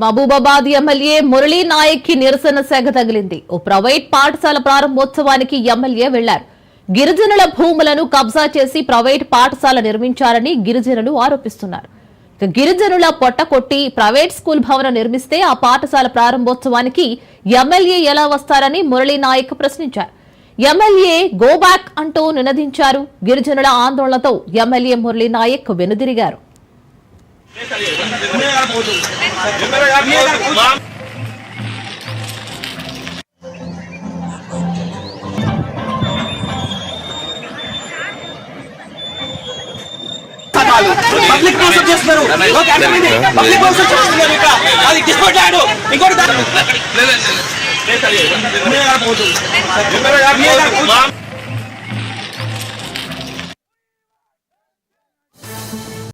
Mahabubabad MLA Murali Naik కి నిరసన సెగ తగిలింది. ఓ ప్రైవేట్ పాఠశాల ప్రారంభోత్సవానికి ఎమ్మెల్యే వెళ్లారు. గిరిజనుల భూములను కబ్జా చేసి ప్రైవేట్ పాఠశాల నిర్మించారని గిరిజనులు ఆరోపిస్తున్నారు. గిరిజనుల పొట్టకొట్టి ప్రైవేట్ స్కూల్ భవనం నిర్మిస్తే ఆ పాఠశాల ప్రారంభోత్సవానికి ఎమ్మెల్యే ఎలా వస్తారని మురళీ నాయక్ ప్రశ్నించారు. ఎమ్మెల్యే గో బ్యాక్ అంటూ నినదించారు. గిరిజనుల ఆందోళనతో ఎమ్మెల్యే మురళీ నాయక్ వెనుదిరిగారు. పబ్లిక్ మోసం చేస్తున్నారు. పబ్లిక్ మోసం చేస్తున్నారు. ఇక్కడ అది డిస్పోర్టాడు ఇంకోటి